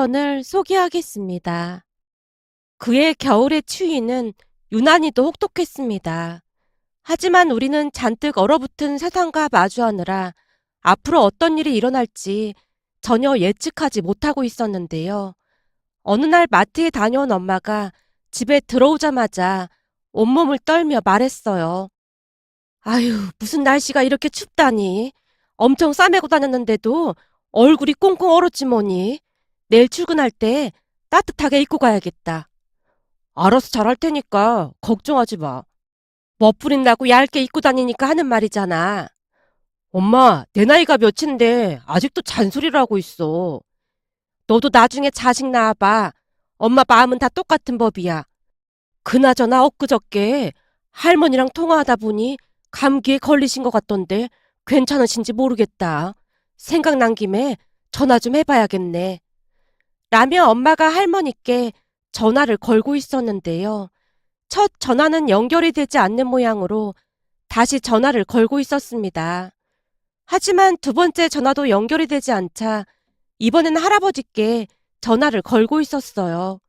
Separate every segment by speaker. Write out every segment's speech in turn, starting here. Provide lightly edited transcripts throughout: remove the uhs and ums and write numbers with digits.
Speaker 1: 사연을 소개하겠습니다. 그의 겨울의 추위는 유난히도 혹독했습니다. 하지만 우리는 잔뜩 얼어붙은 세상과 마주하느라 앞으로 어떤 일이 일어날지 전혀 예측하지 못하고 있었는데요. 어느 날 마트에 다녀온 엄마가 집에 들어오자마자 온몸을 떨며 말했어요. 아유, 무슨 날씨가 이렇게 춥다니. 엄청 싸매고 다녔는데도 얼굴이 꽁꽁 얼었지 뭐니. 내일 출근할 때 따뜻하게 입고 가야겠다. 알아서 잘할 테니까 걱정하지 마. 멋부림 나고 얇게 입고 다니니까 하는 말이잖아. 엄마, 내 나이가 몇인데 아직도 잔소리를 하고 있어. 너도 나중에 자식 낳아봐. 엄마 마음은 다 똑같은 법이야. 그나저나 엊그저께 할머니랑 통화하다 보니 감기에 걸리신 것 같던데 괜찮으신지 모르겠다. 생각난 김에 전화 좀 해봐야겠네. 라며 엄마가 할머니께 전화를 걸고 있었는데요. 첫 전화는 연결이 되지 않는 모양으로 다시 전화를 걸고 있었습니다. 하지만 두 번째 전화도 연결이 되지 않자 이번엔 할아버지께 전화를 걸고 있었어요.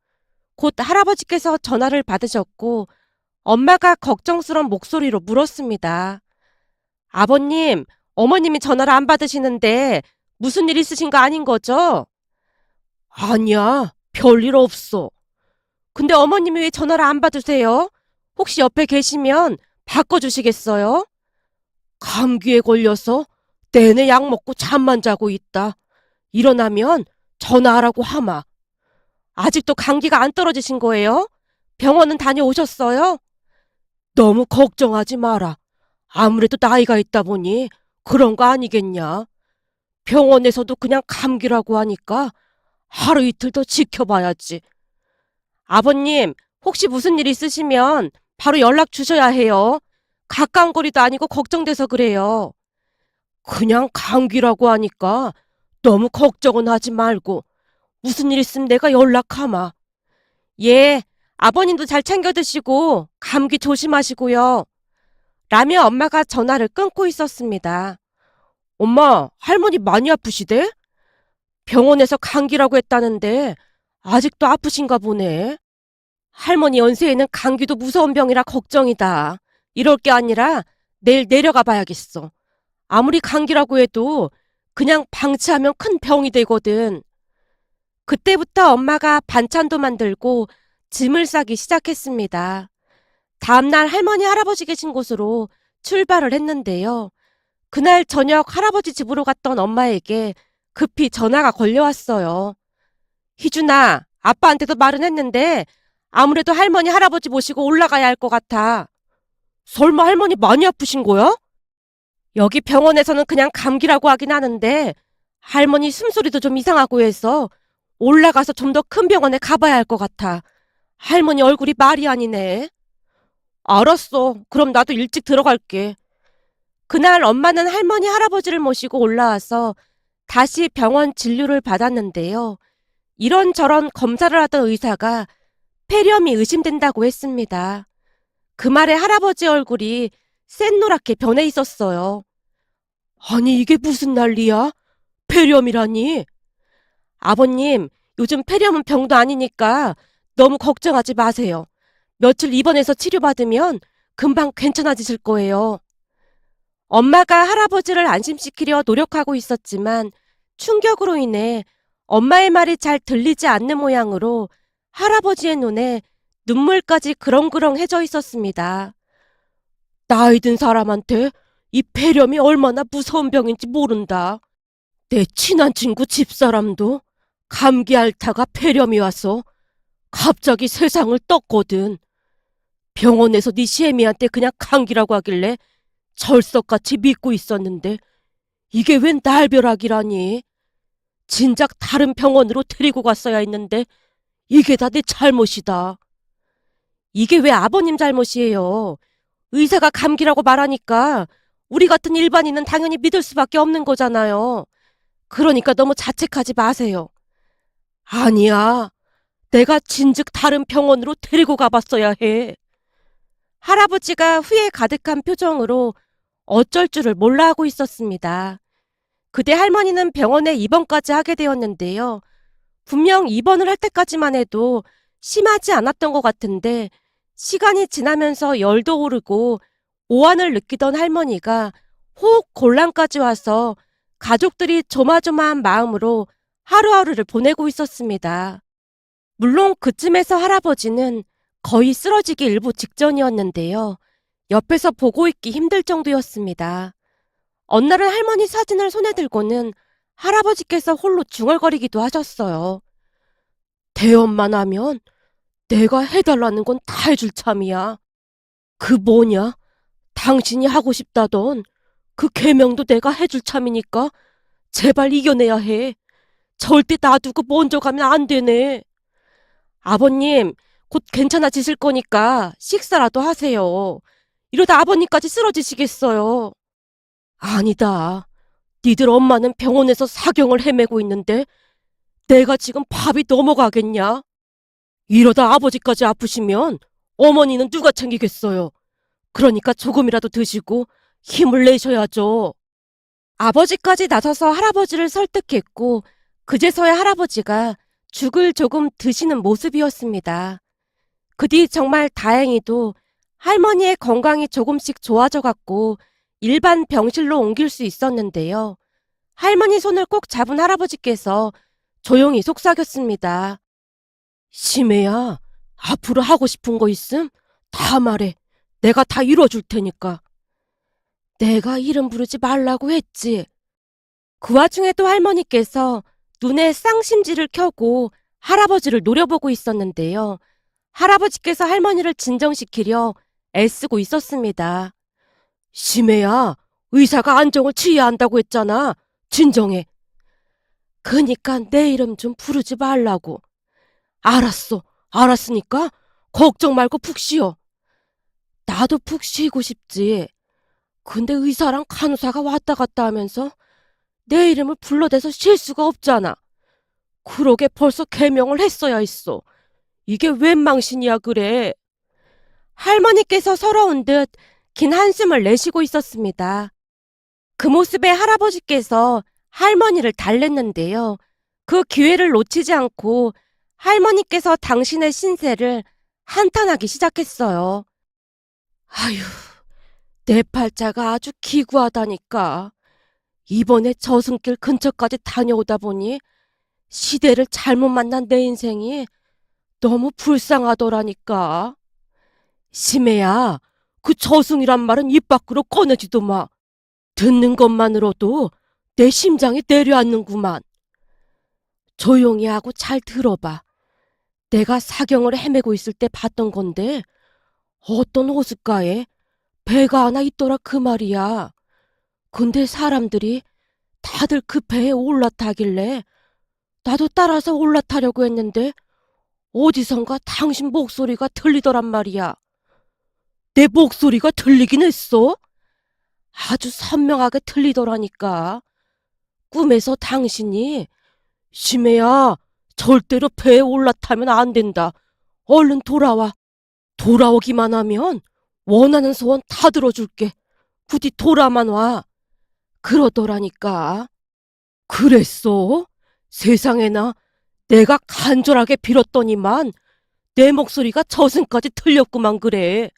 Speaker 1: 곧 할아버지께서 전화를 받으셨고 엄마가 걱정스러운 목소리로 물었습니다. 아버님, 어머님이 전화를 안 받으시는데 무슨 일 있으신 거 아닌 거죠? 아니야, 별일 없어. 근데 어머님이 왜 전화를 안 받으세요? 혹시 옆에 계시면 바꿔주시겠어요? 감기에 걸려서 내내 약 먹고 잠만 자고 있다. 일어나면 전화하라고 하마. 아직도 감기가 안 떨어지신 거예요? 병원은 다녀오셨어요? 너무 걱정하지 마라. 아무래도 나이가 있다 보니 그런 거 아니겠냐. 병원에서도 그냥 감기라고 하니까 하루 이틀 더 지켜봐야지. 아버님, 혹시 무슨 일 있으시면 바로 연락 주셔야 해요. 가까운 거리도 아니고 걱정돼서 그래요. 그냥 감기라고 하니까 너무 걱정은 하지 말고 무슨 일 있으면 내가 연락하마. 예, 아버님도 잘 챙겨 드시고 감기 조심하시고요. 라며 엄마가 전화를 끊고 있었습니다. 엄마, 할머니 많이 아프시대? 병원에서 감기라고 했다는데 아직도 아프신가 보네. 할머니 연세에는 감기도 무서운 병이라 걱정이다. 이럴 게 아니라 내일 내려가 봐야겠어. 아무리 감기라고 해도 그냥 방치하면 큰 병이 되거든. 그때부터 엄마가 반찬도 만들고 짐을 싸기 시작했습니다. 다음날 할머니 할아버지 계신 곳으로 출발을 했는데요. 그날 저녁 할아버지 집으로 갔던 엄마에게 급히 전화가 걸려왔어요. 희준아, 아빠한테도 말은 했는데 아무래도 할머니 할아버지 모시고 올라가야 할 것 같아. 설마 할머니 많이 아프신 거야? 여기 병원에서는 그냥 감기라고 하긴 하는데 할머니 숨소리도 좀 이상하고 해서 올라가서 좀 더 큰 병원에 가봐야 할 것 같아. 할머니 얼굴이 말이 아니네. 알았어. 그럼 나도 일찍 들어갈게. 그날 엄마는 할머니 할아버지를 모시고 올라와서 다시 병원 진료를 받았는데요. 이런저런 검사를 하던 의사가 폐렴이 의심된다고 했습니다. 그 말에 할아버지 얼굴이 샛노랗게 변해 있었어요. 아니, 이게 무슨 난리야? 폐렴이라니? 아버님, 요즘 폐렴은 병도 아니니까 너무 걱정하지 마세요. 며칠 입원해서 치료받으면 금방 괜찮아지실 거예요. 엄마가 할아버지를 안심시키려 노력하고 있었지만 충격으로 인해 엄마의 말이 잘 들리지 않는 모양으로 할아버지의 눈에 눈물까지 그렁그렁해져 있었습니다. 나이 든 사람한테 이 폐렴이 얼마나 무서운 병인지 모른다. 내 친한 친구 집사람도 감기 앓다가 폐렴이 와서 갑자기 세상을 떴거든. 병원에서 네 시애미한테 그냥 감기라고 하길래 철석같이 믿고 있었는데 이게 웬 날벼락이라니. 진작 다른 병원으로 데리고 갔어야 했는데 이게 다 내 잘못이다. 이게 왜 아버님 잘못이에요. 의사가 감기라고 말하니까 우리 같은 일반인은 당연히 믿을 수밖에 없는 거잖아요. 그러니까 너무 자책하지 마세요. 아니야. 내가 진즉 다른 병원으로 데리고 가봤어야 해. 할아버지가 후회 가득한 표정으로 어쩔 줄을 몰라 하고 있었습니다. 그때 할머니는 병원에 입원까지 하게 되었는데요. 분명 입원을 할 때까지만 해도 심하지 않았던 것 같은데 시간이 지나면서 열도 오르고 오한을 느끼던 할머니가 호흡 곤란까지 와서 가족들이 조마조마한 마음으로 하루하루를 보내고 있었습니다. 물론 그쯤에서 할아버지는 거의 쓰러지기 일보 직전이었는데요. 옆에서 보고 있기 힘들 정도였습니다. 어느 날은 할머니 사진을 손에 들고는 할아버지께서 홀로 중얼거리기도 하셨어요. 대엄만 하면 내가 해달라는 건 다 해줄 참이야. 그 뭐냐? 당신이 하고 싶다던 그 계명도 내가 해줄 참이니까 제발 이겨내야 해. 절대 놔두고 먼저 가면 안 되네. 아버님, 곧 괜찮아지실 거니까 식사라도 하세요. 이러다 아버님까지 쓰러지시겠어요. 아니다. 니들 엄마는 병원에서 사경을 헤매고 있는데 내가 지금 밥이 넘어가겠냐? 이러다 아버지까지 아프시면 어머니는 누가 챙기겠어요. 그러니까 조금이라도 드시고 힘을 내셔야죠. 아버지까지 나서서 할아버지를 설득했고 그제서야 할아버지가 죽을 조금 드시는 모습이었습니다. 그 뒤 정말 다행히도 할머니의 건강이 조금씩 좋아져갔고 일반 병실로 옮길 수 있었는데요. 할머니 손을 꼭 잡은 할아버지께서 조용히 속삭였습니다. 심해야, 앞으로 하고 싶은 거 있음? 다 말해. 내가 다 이뤄줄 테니까. 내가 이름 부르지 말라고 했지. 그 와중에도 할머니께서 눈에 쌍심지를 켜고 할아버지를 노려보고 있었는데요. 할아버지께서 할머니를 진정시키려 애쓰고 있었습니다. 심해야, 의사가 안정을 취해야 한다고 했잖아. 진정해. 그니까 내 이름 좀 부르지 말라고. 알았어. 알았으니까 걱정 말고 푹 쉬어. 나도 푹 쉬고 싶지. 근데 의사랑 간호사가 왔다 갔다 하면서 내 이름을 불러대서 쉴 수가 없잖아. 그러게 벌써 개명을 했어야 했어. 이게 웬 망신이야 그래. 할머니께서 서러운 듯 긴 한숨을 내쉬고 있었습니다. 그 모습에 할아버지께서 할머니를 달랬는데요. 그 기회를 놓치지 않고 할머니께서 당신의 신세를 한탄하기 시작했어요. 아휴, 내 팔자가 아주 기구하다니까. 이번에 저승길 근처까지 다녀오다 보니 시대를 잘못 만난 내 인생이 너무 불쌍하더라니까. 심해야, 그 저승이란 말은 입 밖으로 꺼내지도 마. 듣는 것만으로도 내 심장이 내려앉는구만. 조용히 하고 잘 들어봐. 내가 사경을 헤매고 있을 때 봤던 건데 어떤 호숫가에 배가 하나 있더라 그 말이야. 근데 사람들이 다들 그 배에 올라타길래 나도 따라서 올라타려고 했는데 어디선가 당신 목소리가 들리더란 말이야. 내 목소리가 들리긴 했어? 아주 선명하게 들리더라니까. 꿈에서 당신이 심해야, 절대로 배에 올라타면 안 된다. 얼른 돌아와. 돌아오기만 하면 원하는 소원 다 들어줄게. 부디 돌아만 와. 그러더라니까. 그랬어? 세상에나 내가 간절하게 빌었더니만 내 목소리가 저승까지 들렸구만 그래.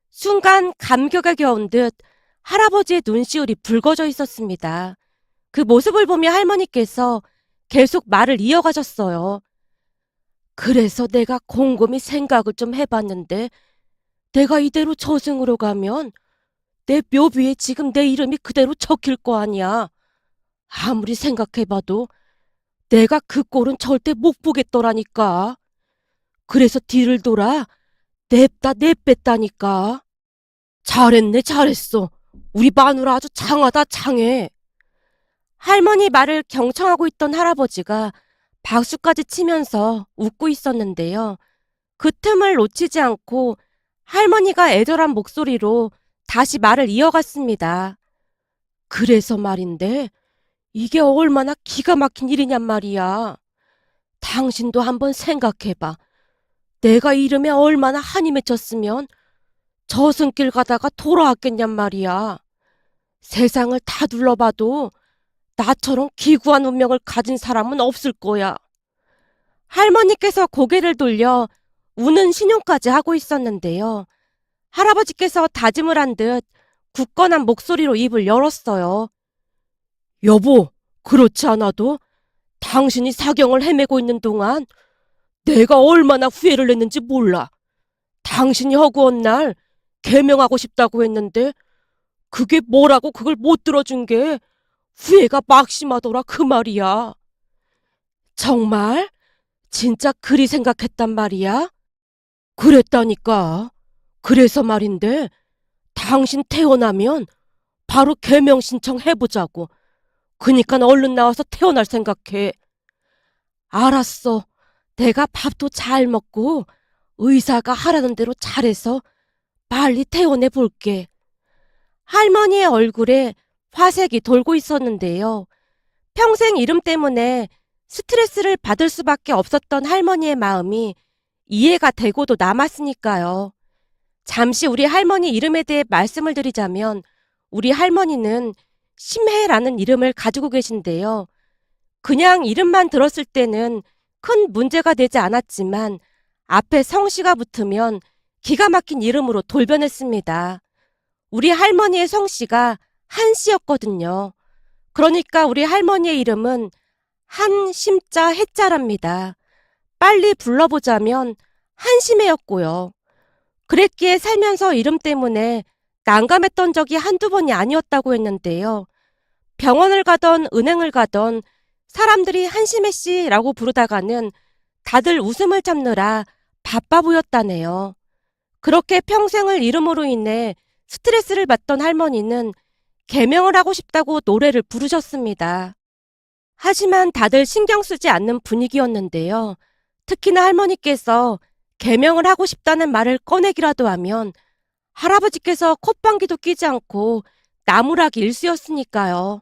Speaker 1: 순간 감격에 겨운 듯 할아버지의 눈시울이 붉어져 있었습니다. 그 모습을 보며 할머니께서 계속 말을 이어가셨어요. 그래서 내가 곰곰이 생각을 좀 해봤는데 내가 이대로 저승으로 가면 내 묘비에 지금 내 이름이 그대로 적힐 거 아니야. 아무리 생각해봐도 내가 그 꼴은 절대 못 보겠더라니까. 그래서 뒤를 돌아 냅다 내뺐다니까. 잘했네 잘했어. 우리 마누라 아주 장하다 장해. 할머니 말을 경청하고 있던 할아버지가 박수까지 치면서 웃고 있었는데요. 그 틈을 놓치지 않고 할머니가 애절한 목소리로 다시 말을 이어갔습니다. 그래서 말인데 이게 얼마나 기가 막힌 일이냔 말이야. 당신도 한번 생각해봐. 내가 이름에 얼마나 한이 맺혔으면 저승길 가다가 돌아왔겠냔 말이야. 세상을 다 둘러봐도 나처럼 기구한 운명을 가진 사람은 없을 거야. 할머니께서 고개를 돌려 우는 신용까지 하고 있었는데요. 할아버지께서 다짐을 한 듯 굳건한 목소리로 입을 열었어요. 여보, 그렇지 않아도 당신이 사경을 헤매고 있는 동안 내가 얼마나 후회를 했는지 몰라. 당신이 허구한 날 개명하고 싶다고 했는데 그게 뭐라고 그걸 못 들어준 게 후회가 막심하더라 그 말이야. 정말? 진짜 그리 생각했단 말이야? 그랬다니까. 그래서 말인데 당신 태어나면 바로 개명 신청해보자고. 그니까 얼른 나와서 태어날 생각해. 알았어. 내가 밥도 잘 먹고 의사가 하라는 대로 잘해서 빨리 퇴원해 볼게. 할머니의 얼굴에 화색이 돌고 있었는데요. 평생 이름 때문에 스트레스를 받을 수밖에 없었던 할머니의 마음이 이해가 되고도 남았으니까요. 잠시 우리 할머니 이름에 대해 말씀을 드리자면 우리 할머니는 심혜라는 이름을 가지고 계신데요. 그냥 이름만 들었을 때는 큰 문제가 되지 않았지만 앞에 성씨가 붙으면 기가 막힌 이름으로 돌변했습니다. 우리 할머니의 성씨가 한씨였거든요. 그러니까 우리 할머니의 이름은 한심자 해자랍니다. 빨리 불러보자면 한심해였고요. 그랬기에 살면서 이름 때문에 난감했던 적이 한두 번이 아니었다고 했는데요. 병원을 가던 은행을 가던 사람들이 한심해 씨라고 부르다가는 다들 웃음을 참느라 바빠 보였다네요. 그렇게 평생을 이름으로 인해 스트레스를 받던 할머니는 개명을 하고 싶다고 노래를 부르셨습니다. 하지만 다들 신경 쓰지 않는 분위기였는데요. 특히나 할머니께서 개명을 하고 싶다는 말을 꺼내기라도 하면 할아버지께서 콧방귀도 끼지 않고 나무라기 일쑤였으니까요.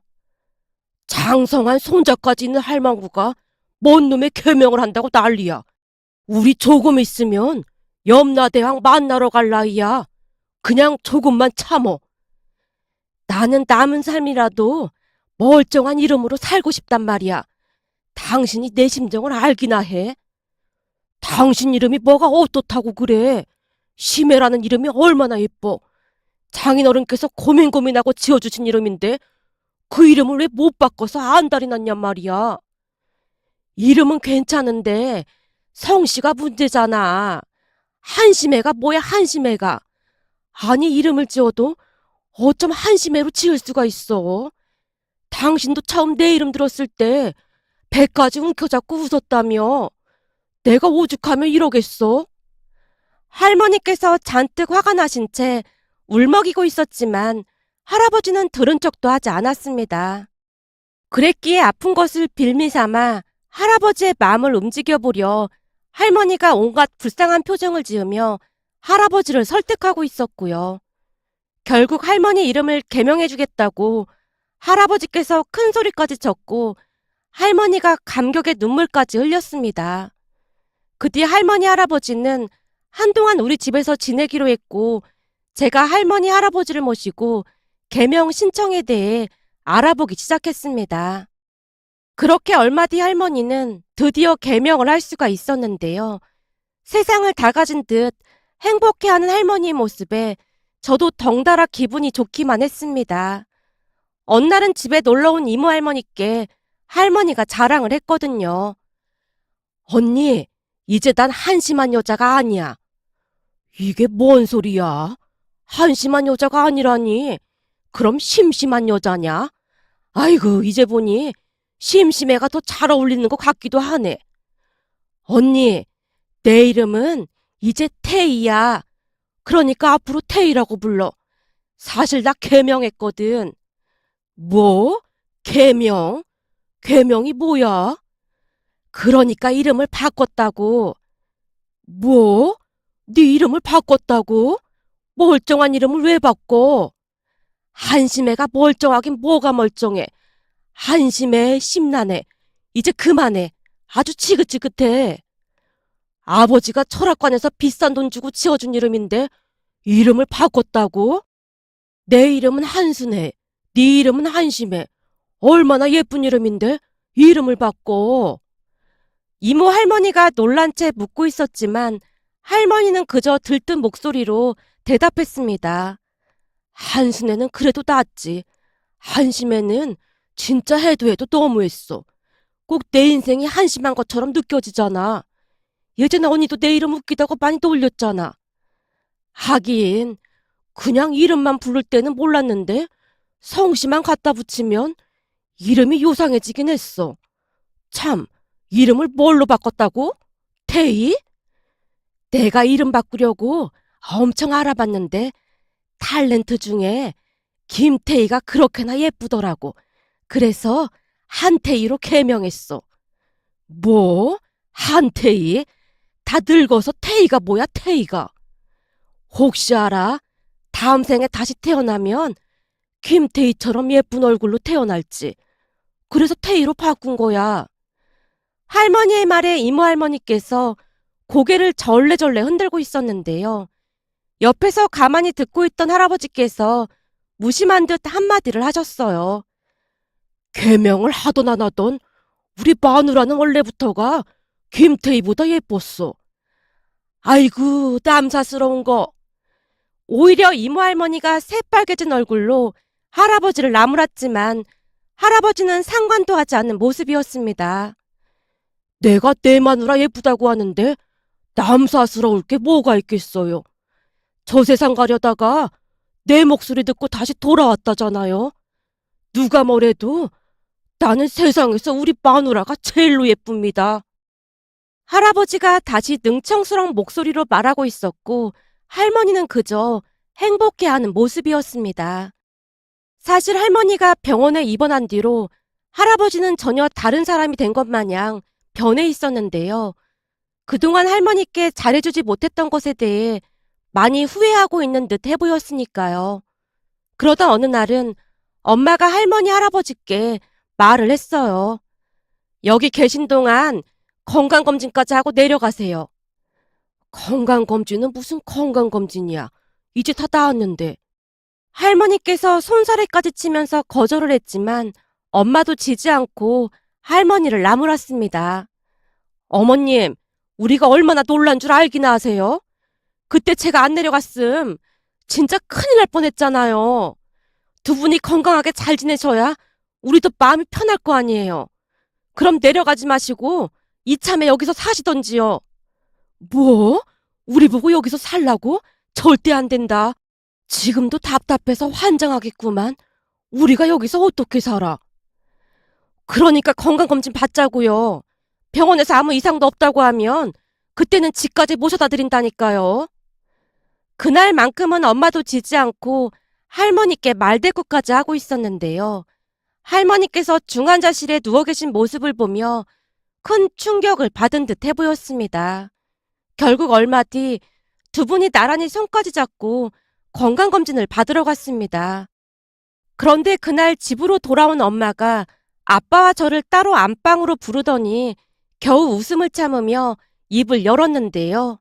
Speaker 1: 장성한 손자까지 있는 할망구가 뭔 놈의 개명을 한다고 난리야. 우리 조금 있으면 염라대왕 만나러 갈 나이야. 그냥 조금만 참어. 나는 남은 삶이라도 멀쩡한 이름으로 살고 싶단 말이야. 당신이 내 심정을 알기나 해. 당신 이름이 뭐가 어떻다고 그래. 심해라는 이름이 얼마나 예뻐. 장인어른께서 고민고민하고 지어주신 이름인데 그 이름을 왜 못 바꿔서 안달이 났냔 말이야. 이름은 괜찮은데 성씨가 문제잖아. 한심해가 뭐야 한심해가. 아니 이름을 지어도 어쩜 한심해로 지을 수가 있어. 당신도 처음 내 이름 들었을 때 배까지 움켜잡고 웃었다며. 내가 오죽하면 이러겠어? 할머니께서 잔뜩 화가 나신 채 울먹이고 있었지만 할아버지는 들은 척도 하지 않았습니다. 그랬기에 아픈 것을 빌미삼아 할아버지의 마음을 움직여보려 할머니가 온갖 불쌍한 표정을 지으며 할아버지를 설득하고 있었고요. 결국 할머니 이름을 개명해주겠다고 할아버지께서 큰 소리까지 쳤고 할머니가 감격의 눈물까지 흘렸습니다. 그 뒤 할머니 할아버지는 한동안 우리 집에서 지내기로 했고 제가 할머니 할아버지를 모시고 개명 신청에 대해 알아보기 시작했습니다. 그렇게 얼마 뒤 할머니는 드디어 개명을 할 수가 있었는데요. 세상을 다 가진 듯 행복해하는 할머니의 모습에 저도 덩달아 기분이 좋기만 했습니다. 어느 날은 집에 놀러온 이모 할머니께 할머니가 자랑을 했거든요. 언니, 이제 난 한심한 여자가 아니야. 이게 뭔 소리야? 한심한 여자가 아니라니. 그럼 심심한 여자냐? 아이고, 이제 보니 심심해가 더 잘 어울리는 것 같기도 하네. 언니, 내 이름은 이제 태희야. 그러니까 앞으로 태희라고 불러. 사실 나 개명했거든. 뭐? 개명? 개명이 뭐야? 그러니까 이름을 바꿨다고. 뭐? 네 이름을 바꿨다고? 멀쩡한 이름을 왜 바꿔? 한심해가 멀쩡하긴 뭐가 멀쩡해. 한심해, 심란해. 이제 그만해. 아주 지긋지긋해. 아버지가 철학관에서 비싼 돈 주고 지어준 이름인데 이름을 바꿨다고? 내 이름은 한순해. 네 이름은 한심해. 얼마나 예쁜 이름인데 이름을 바꿔. 이모 할머니가 놀란 채 묻고 있었지만 할머니는 그저 들뜬 목소리로 대답했습니다. 한순에는 그래도 낫지. 한심에는 진짜 해도 해도 너무했어. 꼭 내 인생이 한심한 것처럼 느껴지잖아. 예전에 언니도 내 이름 웃기다고 많이 놀렸잖아. 하긴 그냥 이름만 부를 때는 몰랐는데 성씨만 갖다 붙이면 이름이 요상해지긴 했어. 참, 이름을 뭘로 바꿨다고? 태희? 내가 이름 바꾸려고 엄청 알아봤는데 탤런트 중에 김태희가 그렇게나 예쁘더라고. 그래서 한태희로 개명했어. 뭐? 한태희? 다 늙어서 태희가 뭐야, 태희가? 혹시 알아? 다음 생에 다시 태어나면 김태희처럼 예쁜 얼굴로 태어날지. 그래서 태희로 바꾼 거야. 할머니의 말에 이모 할머니께서 고개를 절레절레 흔들고 있었는데요. 옆에서 가만히 듣고 있던 할아버지께서 무심한 듯 한마디를 하셨어요. 개명을 하던 안 하던 우리 마누라는 원래부터가 김태희보다 예뻤어. 아이고, 남사스러운 거. 오히려 이모 할머니가 새빨개진 얼굴로 할아버지를 나무랐지만 할아버지는 상관도 하지 않는 모습이었습니다. 내가 내 마누라 예쁘다고 하는데 남사스러울 게 뭐가 있겠어요. 저 세상 가려다가 내 목소리 듣고 다시 돌아왔다잖아요. 누가 뭐래도 나는 세상에서 우리 마누라가 제일로 예쁩니다. 할아버지가 다시 능청스러운 목소리로 말하고 있었고 할머니는 그저 행복해하는 모습이었습니다. 사실 할머니가 병원에 입원한 뒤로 할아버지는 전혀 다른 사람이 된 것 마냥 변해 있었는데요. 그동안 할머니께 잘해주지 못했던 것에 대해 많이 후회하고 있는 듯 해보였으니까요. 그러던 어느 날은 엄마가 할머니 할아버지께 말을 했어요. 여기 계신 동안 건강검진까지 하고 내려가세요. 건강검진은 무슨 건강검진이야. 이제 다 나았는데. 할머니께서 손사래까지 치면서 거절을 했지만 엄마도 지지 않고 할머니를 나무랐습니다. 어머님, 우리가 얼마나 놀란 줄 알기나 하세요? 그때 제가 안 내려갔음 진짜 큰일 날 뻔했잖아요. 두 분이 건강하게 잘 지내셔야 우리도 마음이 편할 거 아니에요. 그럼 내려가지 마시고 이참에 여기서 사시던지요. 뭐? 우리 보고 여기서 살라고? 절대 안 된다. 지금도 답답해서 환장하겠구만. 우리가 여기서 어떻게 살아? 그러니까 건강검진 받자고요. 병원에서 아무 이상도 없다고 하면 그때는 집까지 모셔다 드린다니까요. 그날만큼은 엄마도 지지 않고 할머니께 말대꾸까지 하고 있었는데요. 할머니께서 중환자실에 누워 계신 모습을 보며 큰 충격을 받은 듯 해 보였습니다. 결국 얼마 뒤 두 분이 나란히 손까지 잡고 건강검진을 받으러 갔습니다. 그런데 그날 집으로 돌아온 엄마가 아빠와 저를 따로 안방으로 부르더니 겨우 웃음을 참으며 입을 열었는데요.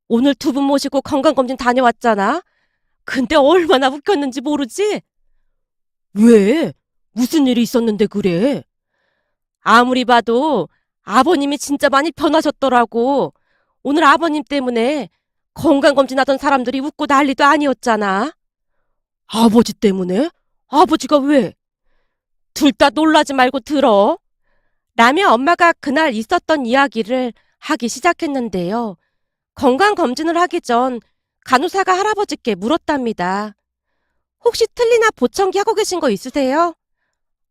Speaker 1: 오늘 두 분 모시고 건강검진 다녀왔잖아. 근데 얼마나 웃겼는지 모르지? 왜? 무슨 일이 있었는데 그래? 아무리 봐도 아버님이 진짜 많이 변하셨더라고. 오늘 아버님 때문에 건강검진하던 사람들이 웃고 난리도 아니었잖아. 아버지 때문에? 아버지가 왜? 둘 다 놀라지 말고 들어. 라며 엄마가 그날 있었던 이야기를 하기 시작했는데요. 건강검진을 하기 전 간호사가 할아버지께 물었답니다. 혹시 틀니나 보청기 하고 계신 거 있으세요?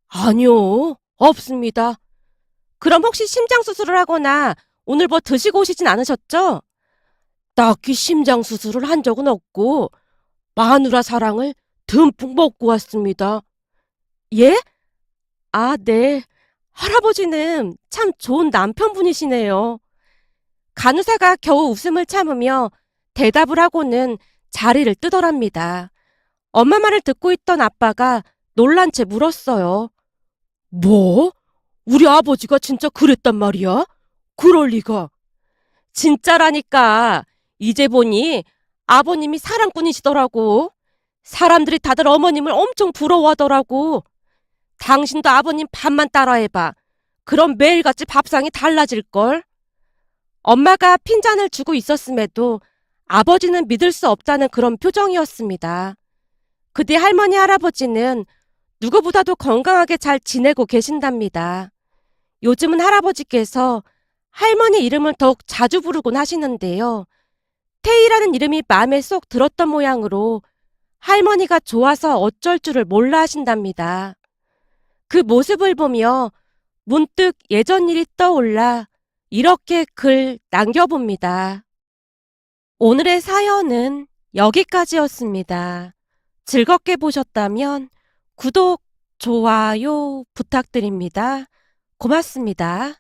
Speaker 1: 아니요, 없습니다. 그럼 혹시 심장수술을 하거나 오늘 뭐 드시고 오시진 않으셨죠? 딱히 심장수술을 한 적은 없고 마누라 사랑을 듬뿍 먹고 왔습니다. 예? 아, 네. 할아버지는 참 좋은 남편분이시네요. 간호사가 겨우 웃음을 참으며 대답을 하고는 자리를 뜨더랍니다. 엄마 말을 듣고 있던 아빠가 놀란 채 물었어요. 뭐? 우리 아버지가 진짜 그랬단 말이야? 그럴 리가. 진짜라니까. 이제 보니 아버님이 사랑꾼이시더라고. 사람들이 다들 어머님을 엄청 부러워하더라고. 당신도 아버님 반만 따라해봐. 그럼 매일같이 밥상이 달라질걸? 엄마가 핀잔을 주고 있었음에도 아버지는 믿을 수 없다는 그런 표정이었습니다. 그뒤 할머니, 할아버지는 누구보다도 건강하게 잘 지내고 계신답니다. 요즘은 할아버지께서 할머니 이름을 더욱 자주 부르곤 하시는데요. 태희라는 이름이 마음에 쏙 들었던 모양으로 할머니가 좋아서 어쩔 줄을 몰라 하신답니다. 그 모습을 보며 문득 예전 일이 떠올라 이렇게 글 남겨봅니다. 오늘의 사연은 여기까지였습니다. 즐겁게 보셨다면 구독, 좋아요 부탁드립니다. 고맙습니다.